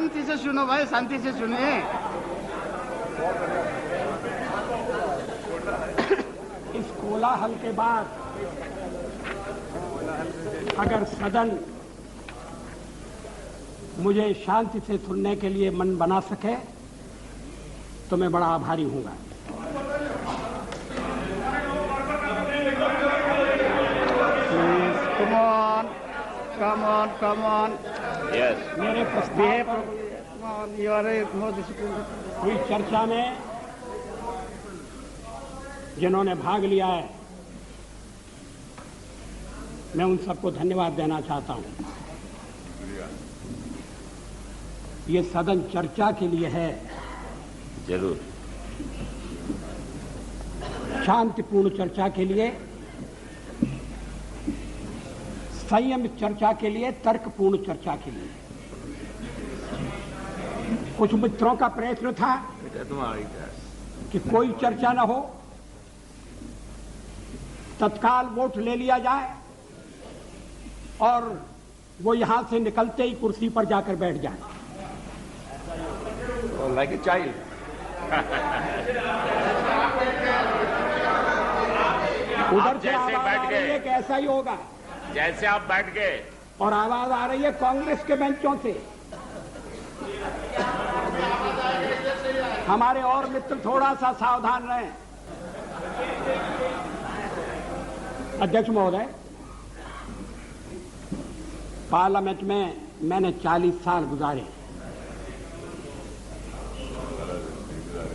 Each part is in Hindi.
शांति से सुनो भाई, शांति से सुनिए। इस कोलाहल के बाद अगर सदन मुझे शांति से सुनने के लिए मन बना सके तो मैं बड़ा आभारी हूंगा। Come on. Yes. मेरे प्रस्ताव पर हुई चर्चा में जिन्होंने भाग लिया है, मैं उन सबको धन्यवाद देना चाहता हूं। ये सदन चर्चा के लिए है, जरूर शांतिपूर्ण चर्चा के लिए, संयमित चर्चा के लिए, तर्कपूर्ण चर्चा के लिए। कुछ मित्रों का प्रयत्न था कि कोई चर्चा न हो, तत्काल वोट ले लिया जाए और वो यहां से निकलते ही कुर्सी पर जाकर बैठ जाए। Like a child. उधर से आवाज आ रही है कि ऐसा ही होगा। जैसे आप बैठ गए और आवाज आ रही है कांग्रेस के बेंचों से। हमारे और मित्र थोड़ा सा सावधान रहें। अध्यक्ष महोदय, पार्लियामेंट में मैंने 40 साल गुजारे।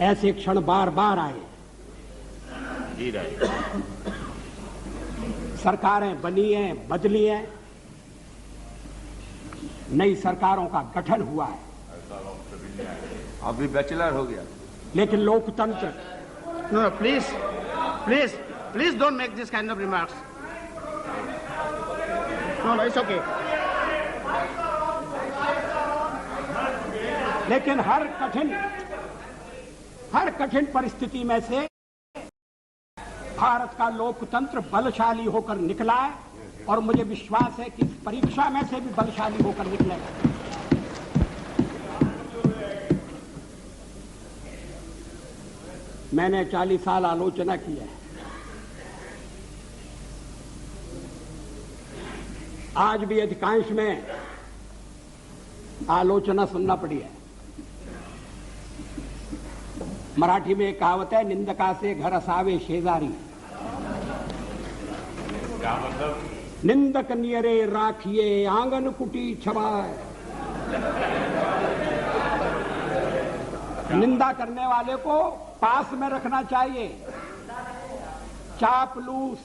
ऐसे क्षण बार बार आए। जी रहे। सरकारें बनी हैं, बदली हैं, नई सरकारों का गठन हुआ है। अभी बैचलर हो गया। लेकिन लोकतंत्र No, please don't make this kind of remarks. No, it's okay. लेकिन हर कठिन परिस्थिति में से भारत का लोकतंत्र बलशाली होकर निकला है और मुझे विश्वास है कि इस परीक्षा में से भी बलशाली होकर निकलेगा। मैंने 40 साल आलोचना की है। आज भी अधिकांश में आलोचना सुनना पड़ी है। मराठी में एक कहावत है, निंदका से घर असावे शेजारी। क्या मतलब? निंदक नियरे राखिए आंगन कुटी छवाए। निंदा करने वाले को पास में रखना चाहिए। चापलूस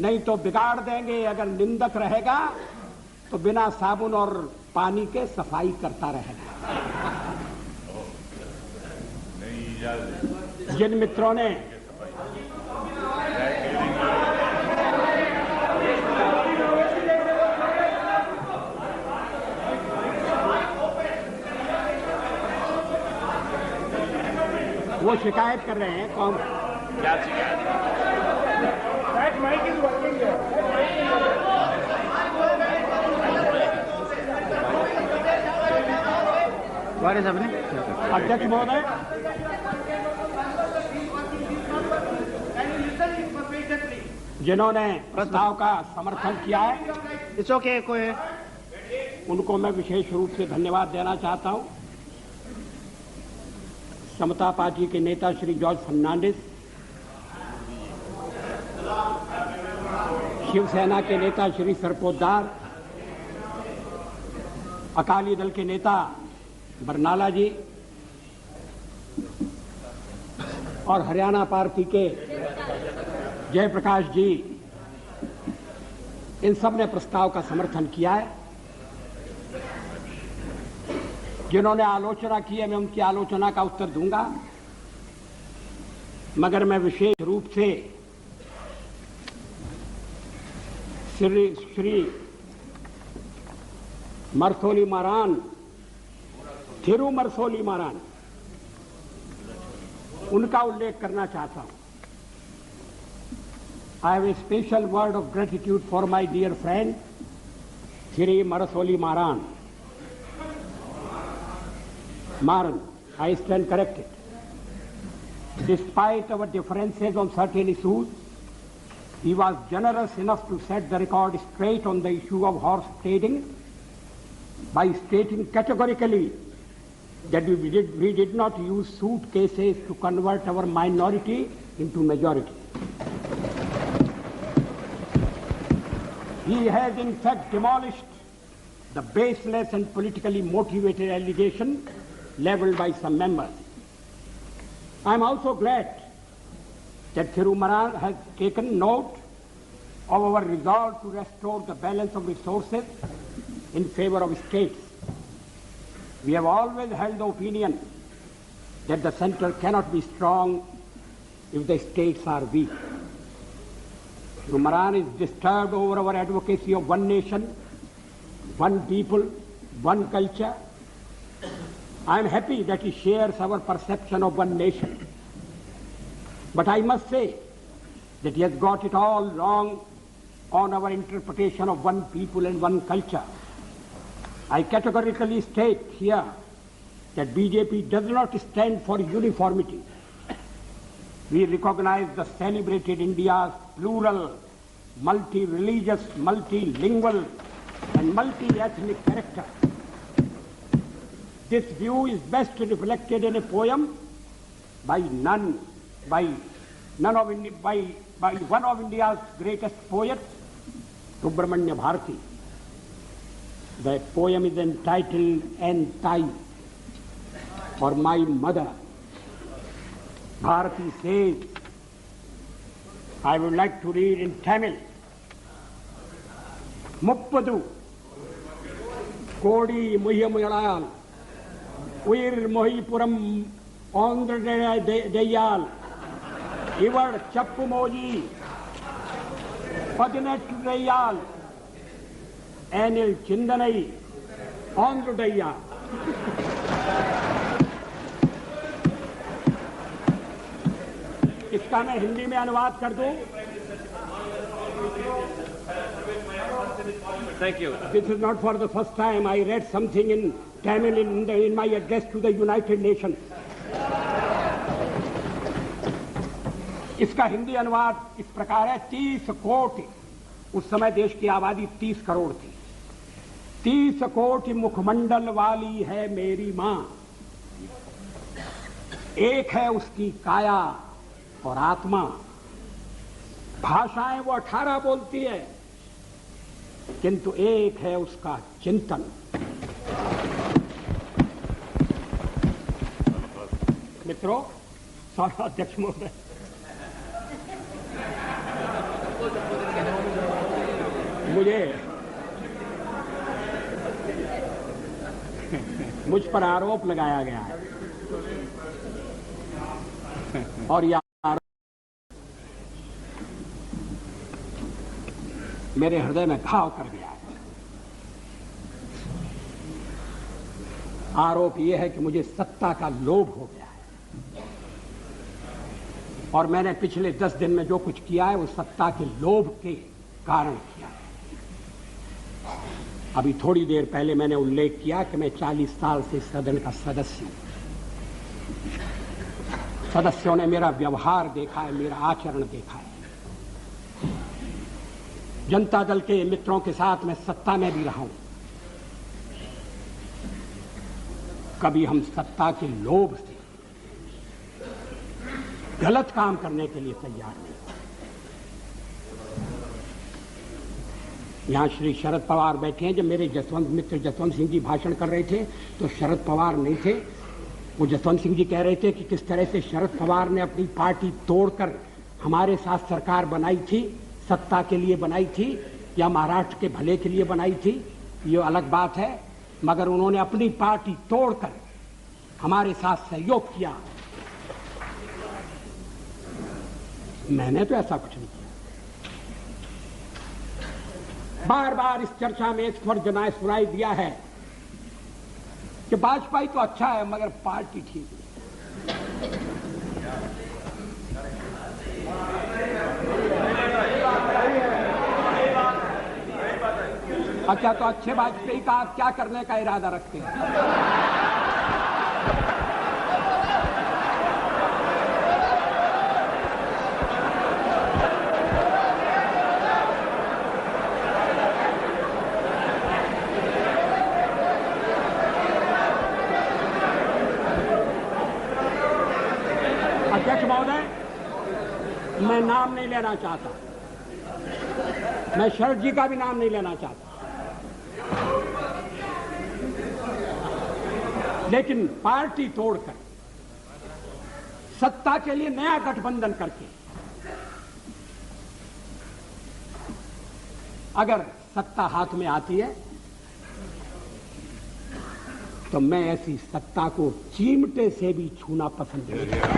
नहीं तो बिगाड़ देंगे। अगर निंदक रहेगा तो बिना साबुन और पानी के सफाई करता रहेगा। जिन मित्रों ने वो शिकायत कर रहे हैं, कौन? क्या शिकायत? अध्यक्ष महोदय, जिन्होंने प्रस्ताव का समर्थन किया है, It's okay, कोई उनको मैं विशेष रूप से धन्यवाद देना चाहता हूं। समता पार्टी के नेता श्री जॉर्ज फर्नांडिस, शिवसेना के नेता श्री शरद पोद्दार, अकाली दल के नेता बरनाला जी और हरियाणा पार्टी के जयप्रकाश जी, इन सब ने प्रस्ताव का समर्थन किया है। जिन्होंने आलोचना की है, मैं उनकी आलोचना का उत्तर दूंगा, मगर मैं विशेष रूप से श्री मरसोली मारान, थिरु मरसोली मारान, उनका उल्लेख करना चाहता हूं। I have a special word of gratitude for my dear friend, Thiri Marasoli Maran. Maran, I stand corrected. Despite our differences on certain issues, he was generous enough to set the record straight on the issue of horse trading by stating categorically that we did not use suitcases to convert our minority into majority. He has in fact demolished the baseless and politically motivated allegation leveled by some members. I am also glad that Thirumaran has taken note of our resolve to restore the balance of resources in favor of states. We have always held the opinion that the center cannot be strong if the states are weak. Thirumaran is disturbed over our advocacy of one nation, one people, one culture. I am happy that he shares our perception of one nation. But I must say that he has got it all wrong on our interpretation of one people and one culture. I categorically state here that BJP does not stand for uniformity. We recognize the celebrated India's plural, multi-religious, multilingual, and multi-ethnic character. This view is best reflected in a poem by one of India's greatest poets, Subramanya Bharati. The poem is entitled Entai, for my mother. Bharati says, I would like to read in Tamil. Muppadu, Kodi Muhyamuyalayal, Uir Mohipuram Andra Dayal, Ivar Chappumoji, Padinet Dayal, Anil Chindanai, Andra Dayal. इसका मैं हिंदी में अनुवाद कर दूं. Thank you. This is not for the first time. I read something in Tamil in my address to the United Nations. इसका हिंदी अनुवाद इस प्रकार है. 30 कोटि, उस समय देश की आबादी 30 करोड़ थी. 30 कोटि मुखमंडल वाली है मेरी मां. एक है उसकी काया और आत्मा. भाषाएं वो 18 बोलती है, किंतु एक है उसका चिंतन. मित्रों, सभा अध्यक्ष महोदय, मुझ पर आरोप लगाया गया है और यह मेरे हृदय में घाव कर गया है. आरोप यह है कि मुझे सत्ता का लोभ हो गया है और मैंने पिछले 10 दिन में जो कुछ किया है वो सत्ता के लोभ के कारण किया है. अभी थोड़ी देर पहले मैंने उल्लेख किया कि मैं 40 साल से सदन का सदस्य हूं. सदस्यों ने मेरा व्यवहार देखा है, मेरा आचरण देखा है. जनता दल के मित्रों के साथ मैं सत्ता में भी रहा हूं. कभी हम सत्ता के लोभ से गलत काम करने के लिए तैयार नहीं. यहां श्री शरद पवार बैठे हैं. जब मेरे मित्र जसवंत सिंह जी भाषण कर रहे थे तो शरद पवार नहीं थे. वो जसवंत सिंह जी कह रहे थे कि किस तरह से शरद पवार ने अपनी पार्टी तोड़कर हमारे साथ सरकार बनाई थी, सत्ता के लिए बनाई थी या महाराष्ट्र के भले के लिए बनाई थी, ये अलग बात है. मगर उन्होंने अपनी पार्टी तोड़कर हमारे साथ सहयोग किया. मैंने तो ऐसा कुछ नहीं किया. बार बार इस चर्चा में एक स्वर सुनाई दिया है कि वाजपेयी तो अच्छा है मगर पार्टी ठीक नहीं. अच्छा, तो अच्छे वाजपेयी का आप क्या करने का इरादा रखते हैं? मैं नाम नहीं लेना चाहता, मैं शरद जी का भी नाम नहीं लेना चाहता, लेकिन पार्टी तोड़कर सत्ता के लिए नया गठबंधन करके अगर सत्ता हाथ में आती है तो मैं ऐसी सत्ता को चिमटे से भी छूना पसंद नहीं करता।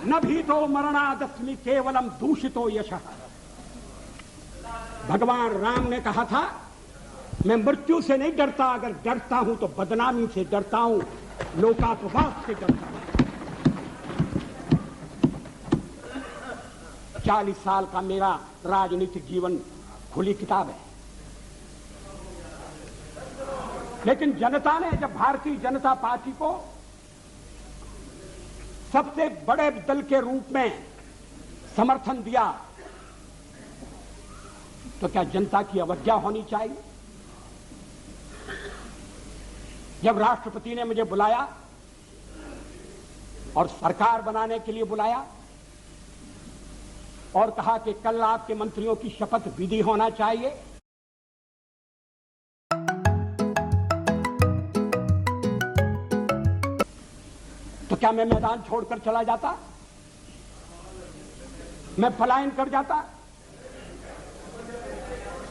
न भीतो मरणादस्मि केवलम दूषितो यशः। भगवान राम ने कहा था मैं मृत्यु से नहीं डरता, अगर डरता हूं तो बदनामी से डरता हूं, लोकापवाद से डरता हूं। 40 साल का मेरा राजनीतिक जीवन खुली किताब है, लेकिन जनता ने जब भारतीय जनता पार्टी को सबसे बड़े दल के रूप में समर्थन दिया तो क्या जनता की अवज्ञा होनी चाहिए? जब राष्ट्रपति ने मुझे बुलाया और सरकार बनाने के लिए बुलाया और कहा कि कल आपके मंत्रियों की शपथ विधि होना चाहिए, तो क्या मैं मैदान छोड़कर चला जाता? मैं पलायन कर जाता?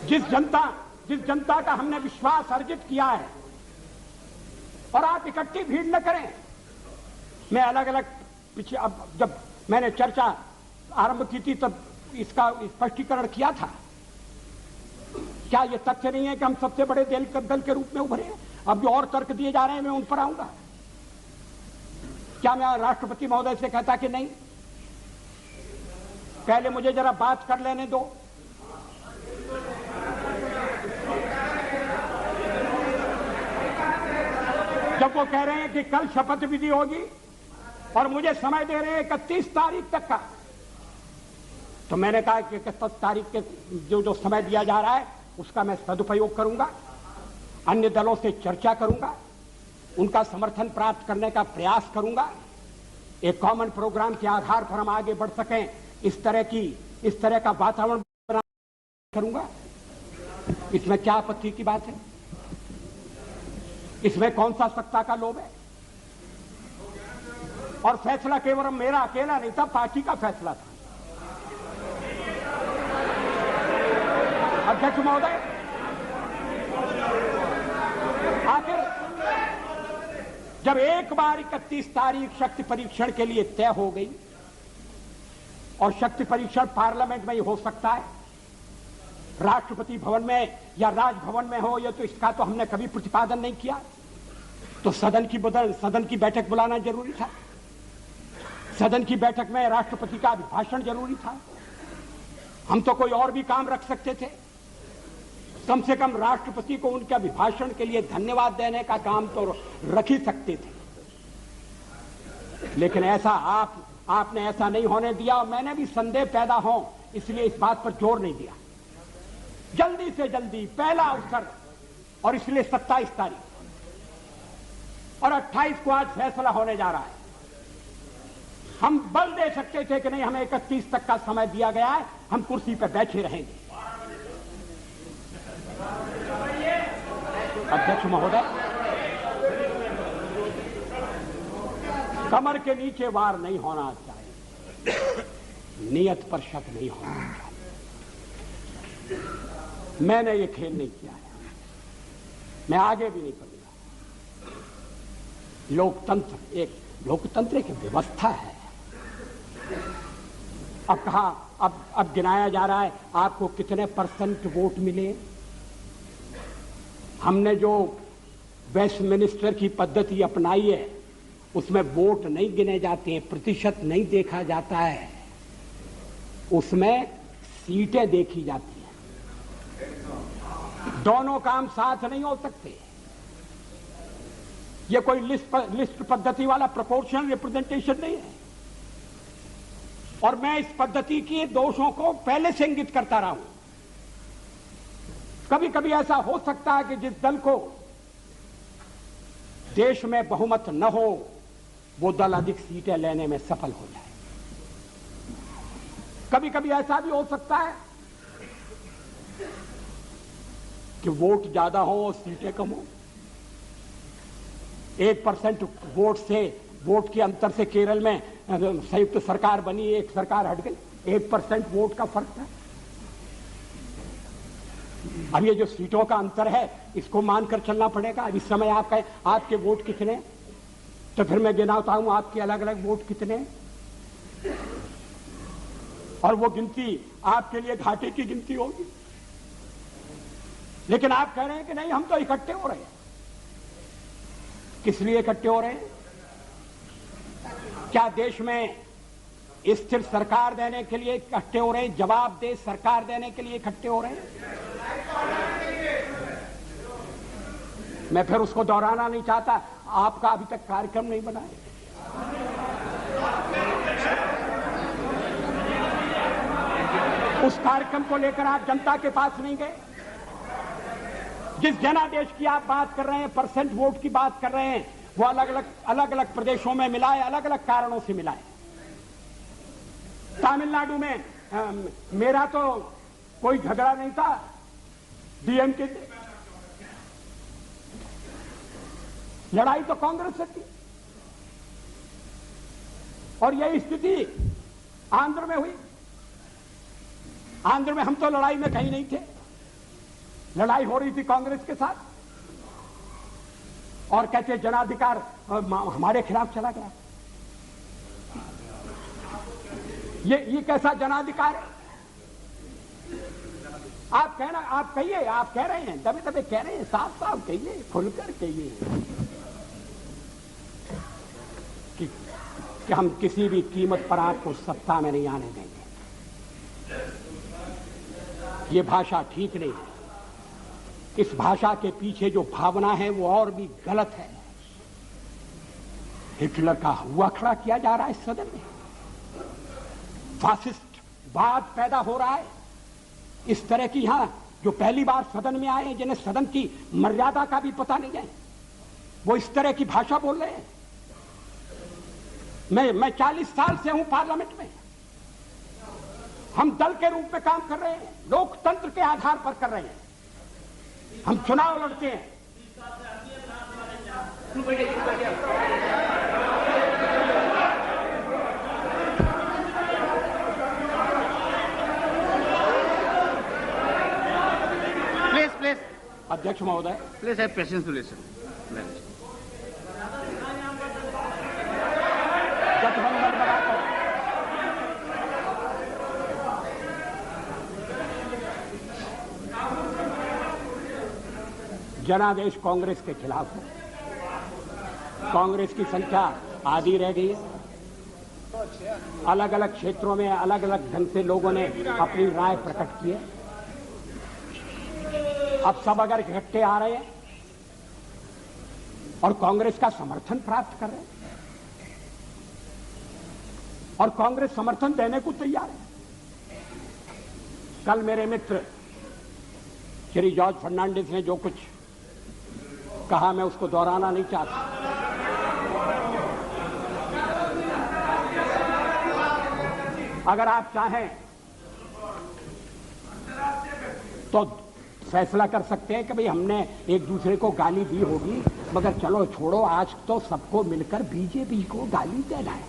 जिस जनता का हमने विश्वास अर्जित किया है, और आप इकट्ठी भीड़ न करें। मैं अलग अलग पीछे, अब जब मैंने चर्चा आरंभ की थी तब इसका स्पष्टीकरण किया था। क्या यह तथ्य नहीं है कि हम सबसे बड़े दल के रूप में उभरे हैं? अब जो और तर्क दिए जा रहे हैं मैं उन पर आऊंगा। क्या मैं राष्ट्रपति महोदय से कहता कि नहीं, पहले मुझे जरा बात कर लेने दो, जब वो कह रहे हैं कि कल शपथ विधि होगी और मुझे समय दे रहे हैं 31 तारीख तक का, तो मैंने कहा कि 31 तारीख के जो समय दिया जा रहा है उसका मैं सदुपयोग करूंगा, अन्य दलों से चर्चा करूंगा, उनका समर्थन प्राप्त करने का प्रयास करूंगा, एक कॉमन प्रोग्राम के आधार पर हम आगे बढ़ सकें, इस तरह का वातावरण बना करूंगा। इसमें क्या आपत्ति की बात है? इसमें कौन सा सत्ता का लोभ है? और फैसला केवल मेरा अकेला नहीं था, पार्टी का फैसला था। अध्यक्ष महोदय, आखिर जब एक बार 31 तारीख शक्ति परीक्षण के लिए तय हो गई, और शक्ति परीक्षण पार्लियामेंट में ही हो सकता है, राष्ट्रपति भवन में या राजभवन में हो, तो इसका तो हमने कभी प्रतिपादन नहीं किया, तो सदन की बैठक बुलाना जरूरी था। सदन की बैठक में राष्ट्रपति का अभिभाषण जरूरी था। हम तो कोई और भी काम रख सकते थे, कम से कम राष्ट्रपति को उनके अभिभाषण के लिए धन्यवाद देने का काम तो रख ही सकते थे। लेकिन ऐसा आपने ऐसा नहीं होने दिया, और मैंने भी संदेह पैदा हो इसलिए इस बात पर जोर नहीं दिया। जल्दी से जल्दी पहला अवसर, और इसलिए 27 तारीख और 28 को आज फैसला होने जा रहा है। हम बल दे सकते थे कि नहीं, हमें 31 तक का समय दिया गया है, हम कुर्सी पर बैठे रहेंगे। अध्यक्ष महोदय, कमर के नीचे वार नहीं होना चाहिए, नियत पर शक नहीं होना चाहिए। मैंने ये खेल नहीं किया है, मैं आगे भी नहीं करूंगा। लोकतंत्र एक व्यवस्था है। अब कहा, अब गिनाया जा रहा है आपको कितने % वोट मिले। हमने जो वेस्टमिनिस्टर की पद्धति अपनाई है उसमें वोट नहीं गिने जाते हैं, प्रतिशत नहीं देखा जाता है, उसमें सीटें देखी जाती हैं। दोनों काम साथ नहीं हो सकते। ये कोई लिस्ट पद्धति वाला प्रोपोर्शनल रिप्रेजेंटेशन नहीं है। और मैं इस पद्धति के दोषों को पहले से इंगित करता रहा हूं। कभी कभी ऐसा हो सकता है कि जिस दल को देश में बहुमत न हो वो दल अधिक सीटें लेने में सफल हो जाए। कभी कभी ऐसा भी हो सकता है कि वोट ज्यादा हो और सीटें कम हो। 1% वोट के अंतर से केरल में संयुक्त सरकार बनी, एक सरकार हट गई। 1% वोट का फर्क था। अब ये जो सीटों का अंतर है इसको मानकर चलना पड़ेगा। अब इस समय आप कहें आपके वोट कितने, तो फिर मैं गिनाता हूं आपके अलग अलग वोट कितने, और वो गिनती आपके लिए घाटे की गिनती होगी। लेकिन आप कह रहे हैं कि नहीं, हम तो इकट्ठे हो रहे हैं। किस लिए इकट्ठे हो रहे हैं? क्या देश में स्थिर सरकार देने के लिए इकट्ठे हो रहे हैं? जवाबदेह सरकार देने के लिए इकट्ठे हो रहे हैं? मैं फिर उसको दोहराना नहीं चाहता। आपका अभी तक कार्यक्रम नहीं बना है। उस कार्यक्रम को लेकर आप जनता के पास नहीं गए। जिस जनादेश की आप बात कर रहे हैं, परसेंट वोट की बात कर रहे हैं, वो अलग अलग प्रदेशों में मिला है, अलग अलग कारणों से मिला है। तमिलनाडु में मेरा तो कोई झगड़ा नहीं था डीएमके से, लड़ाई तो कांग्रेस से थी। और यही स्थिति आंध्र में हुई। आंध्र में हम तो लड़ाई में कहीं नहीं थे, लड़ाई हो रही थी कांग्रेस के साथ, और कहते जनाधिकार हमारे खिलाफ चला गया। ये कैसा जनाधिकार है? आप कहना, आप कहिए, आप कह रहे हैं, दबे दबे कह रहे हैं, साफ साफ कहिए, खुलकर कहिए कि हम किसी भी कीमत पर आपको सत्ता में नहीं आने देंगे। ये भाषा ठीक नहीं है। इस भाषा के पीछे जो भावना है वो और भी गलत है। हिटलर का हुआ खड़ा किया जा रहा है इस सदन में। फासिस्ट वाद पैदा हो रहा है। इस तरह की यहां जो पहली बार सदन में आए हैं, जिन्हें सदन की मर्यादा का भी पता नहीं है, वो इस तरह की भाषा बोल रहे हैं। मैं 40 साल से हूं पार्लियामेंट में। हम दल के रूप में काम कर रहे हैं, लोकतंत्र के आधार पर कर रहे हैं। हम चुनाव लड़ते हैं। प्लीज अध्यक्ष महोदय, please have patience to listen. गठबंधन बनाकर जनादेश कांग्रेस के खिलाफ है। कांग्रेस की संख्या आधी रह गई है। अलग अलग क्षेत्रों में अलग अलग ढंग से लोगों ने अपनी राय प्रकट की है। अब सब अगर इकट्ठे आ रहे हैं और कांग्रेस का समर्थन प्राप्त कर रहे हैं, और कांग्रेस समर्थन देने को तैयार है। कल मेरे मित्र श्री जॉर्ज फर्नांडिस ने जो कुछ कहा, मैं उसको दोहराना नहीं चाहता। अगर आप चाहें तो फैसला कर सकते हैं कि भाई हमने एक दूसरे को गाली दी होगी, मगर चलो छोड़ो, आज तो सबको मिलकर बीजेपी को गाली देना है।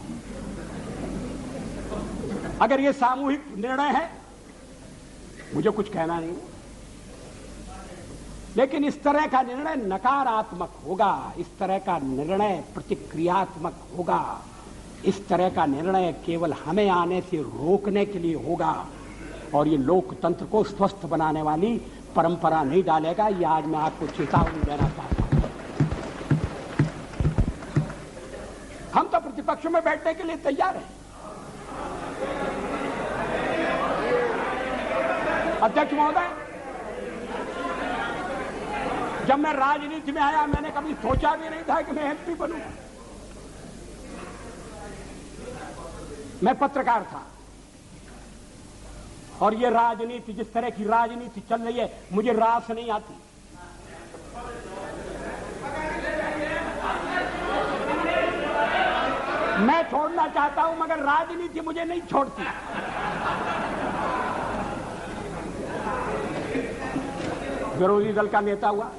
अगर ये सामूहिक निर्णय है, मुझे कुछ कहना नहीं, लेकिन इस तरह का निर्णय नकारात्मक होगा, इस तरह का निर्णय प्रतिक्रियात्मक होगा, इस तरह का निर्णय केवल हमें आने से रोकने के लिए होगा, और ये लोकतंत्र को स्वस्थ बनाने वाली परंपरा नहीं डालेगा। ये आज मैं आपको चेतावनी देना चाहता हूं। हम तो प्रतिपक्ष में बैठने के लिए तैयार हैं। अध्यक्ष महोदय, जब मैं राजनीति में आया, मैंने कभी सोचा भी नहीं था कि मैं एमपी बनूंगा। मैं पत्रकार था, और ये राजनीति, जिस तरह की राजनीति चल रही है, मुझे रास नहीं आती। मैं छोड़ना चाहता हूं मगर राजनीति मुझे नहीं छोड़ती। विरोधी दल का नेता हुआ,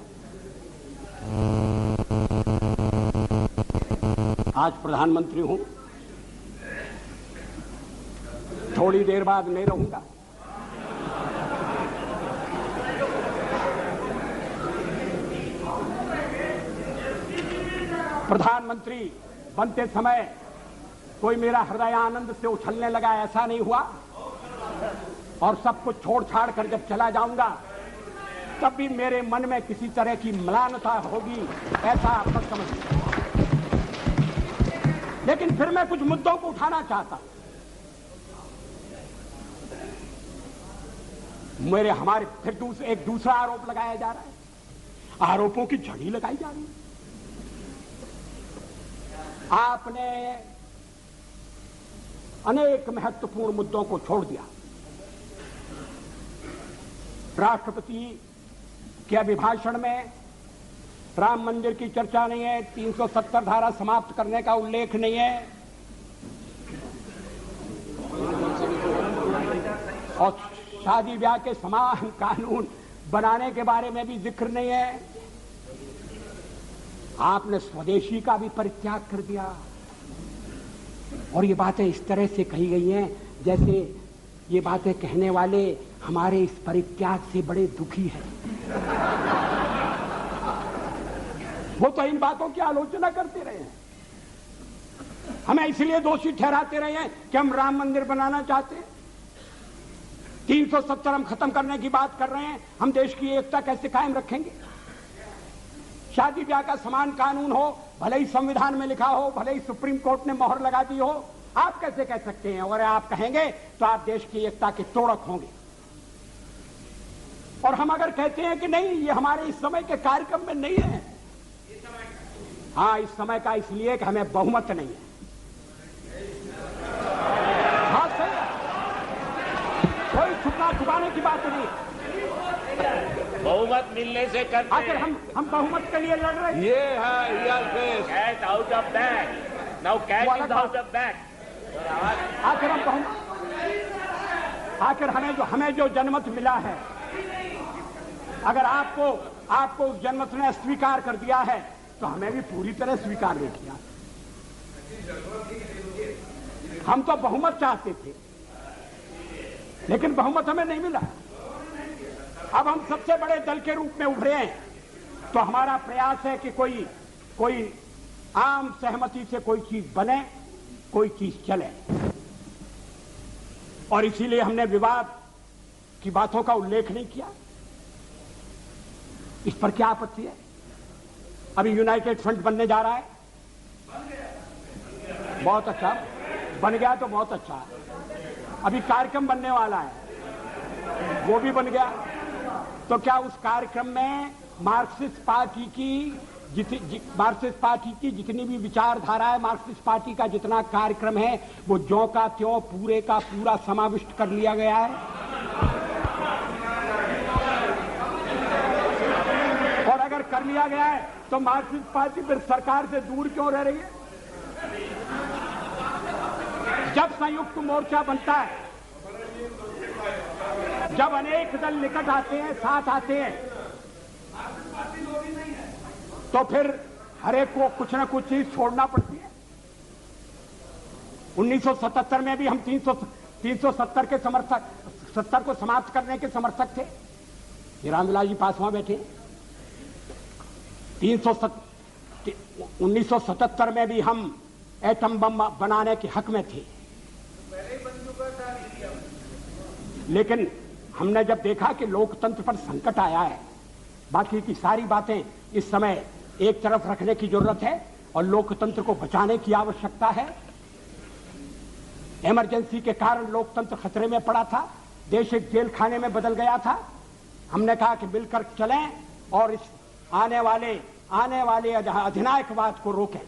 आज प्रधानमंत्री हूं, थोड़ी देर बाद नहीं रहूंगा। प्रधानमंत्री बनते समय कोई मेरा हृदय आनंद से उछलने लगा, ऐसा नहीं हुआ। और सब कुछ छोड़ छाड़ कर जब चला जाऊंगा तब भी मेरे मन में किसी तरह की म्लानता होगी, ऐसा आप मत समझिए। लेकिन फिर मैं कुछ मुद्दों को उठाना चाहता हूं। हमारे फिर एक दूसरा आरोप लगाया जा रहा है, आरोपों की झड़ी लगाई जा रही है। आपने अनेक महत्वपूर्ण मुद्दों को छोड़ दिया। राष्ट्रपति के अभिभाषण में राम मंदिर की चर्चा नहीं है, 370 धारा समाप्त करने का उल्लेख नहीं है, और शादी ब्याह के समान कानून बनाने के बारे में भी जिक्र नहीं है। आपने स्वदेशी का भी परित्याग कर दिया। और ये बातें इस तरह से कही गई हैं जैसे ये बातें कहने वाले हमारे इस परित्याग से बड़े दुखी हैं। वो तो इन बातों की आलोचना करते रहे हैं, हमें इसलिए दोषी ठहराते रहे हैं कि हम राम मंदिर बनाना चाहते हैं। 370 हम खत्म करने की बात कर रहे हैं, हम देश की एकता कैसे कायम रखेंगे? शादी ब्याह का समान कानून हो, भले ही संविधान में लिखा हो, भले ही सुप्रीम कोर्ट ने मोहर लगा दी हो, आप कैसे कह सकते हैं? और आप कहेंगे तो आप देश की एकता के तोड़क होंगे। और हम अगर कहते हैं कि नहीं, ये हमारे इस समय के कार्यक्रम में नहीं है, हाँ इस समय का इसलिए कि हमें बहुमत नहीं है। हाँ सही है, कोई छुपाने की बात नहीं है। बहुमत मिलने से करते आखिर हम बहुमत के लिए लड़ रहे हैं। ये है cat out of bag, now cat is out of bag. आखिर हम बहुमत, आखिर हमें जो जनमत मिला है, अगर आपको उस जनमत ने स्वीकार कर दिया है तो हमें भी पूरी तरह स्वीकार नहीं किया। हम तो बहुमत चाहते थे लेकिन बहुमत हमें नहीं मिला। अब हम सबसे बड़े दल के रूप में उभरे हैं तो हमारा प्रयास है कि कोई आम सहमति से कोई चीज बने, कोई चीज चले। और इसीलिए हमने विवाद की बातों का उल्लेख नहीं किया। इस पर क्या आपत्ति है? अभी यूनाइटेड फ्रंट बनने जा रहा है, बहुत अच्छा, बन गया तो बहुत अच्छा है। अभी कार्यक्रम बनने वाला है, वो भी बन गया। तो क्या उस कार्यक्रम में मार्क्सिस्ट पार्टी की जितनी भी विचारधारा है, मार्क्सिस्ट पार्टी का जितना कार्यक्रम है, वो ज्यों का त्यों पूरे का पूरा समाविष्ट कर लिया गया है? और अगर कर लिया गया है तो मार्क्सिस्ट पार्टी फिर सरकार से दूर क्यों रह रही है? जब संयुक्त मोर्चा बनता है, जब अनेक दल निकट आते हैं, साथ आते हैं, तो फिर हर एक को कुछ न कुछ चीज छोड़ना पड़ती है। 1977 में भी हम 370 के समर्थक, 70 को समाप्त करने के समर्थक थे। रामविलास जी पासवान बैठे। 1977 में भी हम एटम बम बनाने के हक में थे, लेकिन हमने जब देखा कि लोकतंत्र पर संकट आया है, बाकी की सारी बातें इस समय एक तरफ रखने की जरूरत है और लोकतंत्र को बचाने की आवश्यकता है। इमरजेंसी के कारण लोकतंत्र खतरे में पड़ा था, देश एक जेल खाने में बदल गया था। हमने कहा कि मिलकर चलें और इस आने वाले अधिनायकवाद को रोकें।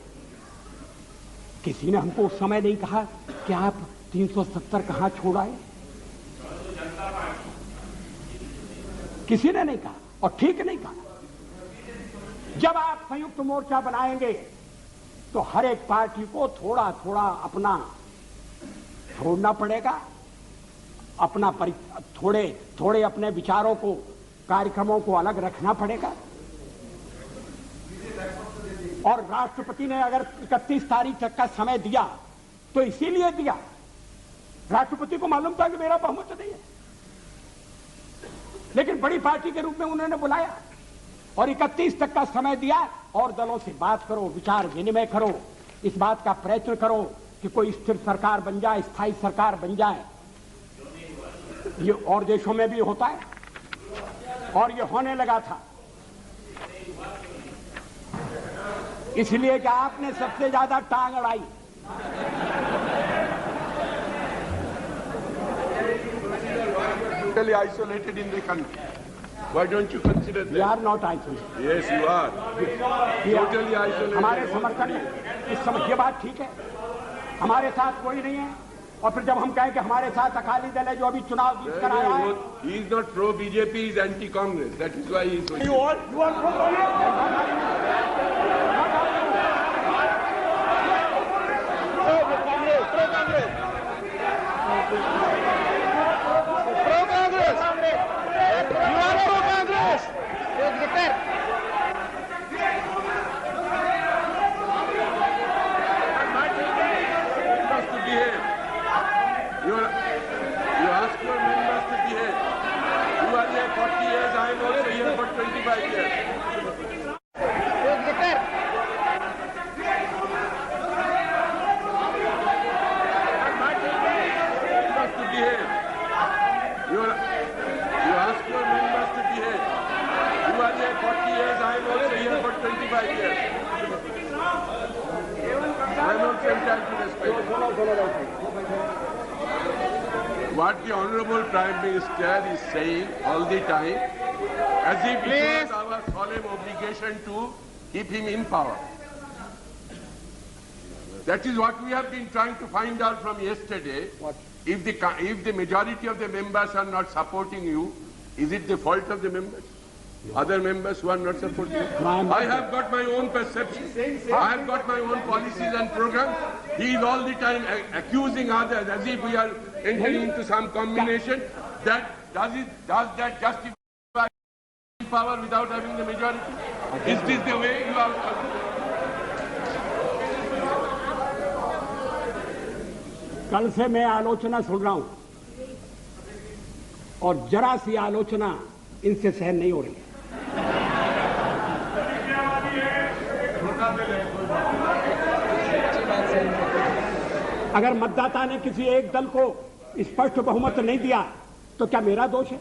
किसी ने हमको उस समय नहीं कहा कि आप 370 कहां छोड़ आए, किसी ने नहीं कहा और ठीक नहीं कहा। जब आप संयुक्त मोर्चा बनाएंगे तो हर एक पार्टी को थोड़ा थोड़ा अपना छोड़ना पड़ेगा, अपना थोड़े थोड़े अपने विचारों को, कार्यक्रमों को अलग रखना पड़ेगा। और राष्ट्रपति ने अगर 31 तारीख तक का समय दिया तो इसीलिए दिया, राष्ट्रपति को मालूम था कि मेरा बहुमत नहीं है, लेकिन बड़ी पार्टी के रूप में उन्होंने बुलाया और 31 तक का समय दिया। और दलों से बात करो, विचार विनिमय करो, इस बात का प्रयत्न करो कि कोई स्थिर सरकार बन जाए, स्थायी सरकार बन जाए। ये और देशों में भी होता है और ये होने लगा था, इसलिए कि आपने सबसे ज्यादा टांग अड़ाई। Totally isolated in the country. Why don't you consider We that? are not isolated. Yes, you are. Totally isolated. हमारे समर्थन में इस समय ये बात ठीक है, हमारे साथ कोई नहीं है। और फिर जब हम कहें कि हमारे साथ अकाली दल है जो अभी चुनाव जीत कर आया है, He is not pro BJP, he is anti Congress. That is why he is. you are Members to behave. You ask your members to behave. You are here 40 years, I am also here for 25 years. Members to behave. You ask your members to behave. You are here 40 years, I am also here for 25 years. I am also entitled to respect. What the Honorable Prime Minister is saying all the time, as if it was our solemn obligation to keep him in power. That is what we have been trying to find out from yesterday. If the majority of the members are not supporting you, is it the fault of the members? Other members who are not supporting you? I have got my own perception. I have got my own policies and programs. He is all the time accusing others as if we are entering into some combination. Does that justify power without having the majority? Is this the way you are? कल से मैं आलोचना सुन रहा हूं और जरा सी आलोचना इनसे सहन नहीं हो रही है। अगर मतदाता ने किसी एक दल को स्पष्ट बहुमत नहीं दिया तो क्या मेरा दोष है?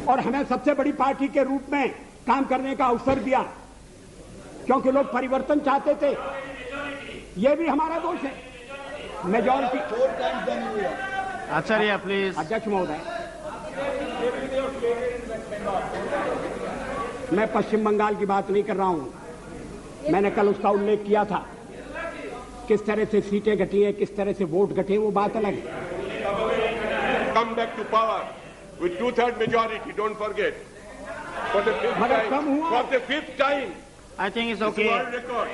और हमें सबसे बड़ी पार्टी के रूप में काम करने का अवसर दिया क्योंकि लोग परिवर्तन चाहते थे, ये भी हमारा दोष है। Majority Acharya please. अध्यक्ष महोदय, मैं पश्चिम बंगाल की बात नहीं कर रहा हूं, मैंने कल उसका उल्लेख किया था। किस तरह से सीटें घटी हैं, किस तरह से वोट घटे, वो बात अलग है। Come back to power with 2/3 majority. Don't forget. For the fifth मगर time. कम हुआ। For the fifth time. I think it's It's okay. world record.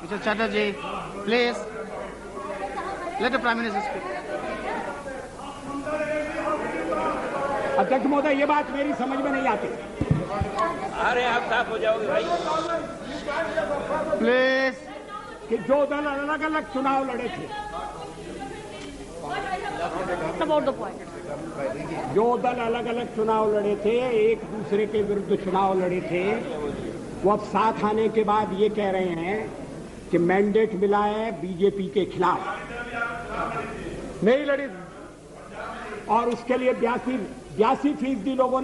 Mr. Chatterjee, please. Let the Prime Minister speak. अध्यक्ष महोदय, ये बात मेरी समझ में नहीं आती। अरे आप साफ हो जाओगे भाई। Please. कि जो दल अलग अलग चुनाव लड़े थे, About the point. जो दल अलग अलग चुनाव लड़े थे, एक दूसरे के विरुद्ध चुनाव लड़े थे, वो अब साथ आने के बाद ये कह रहे हैं कि मैंडेट मिला है बीजेपी के खिलाफ, नहीं लड़ी और उसके लिए 82% लोगों ने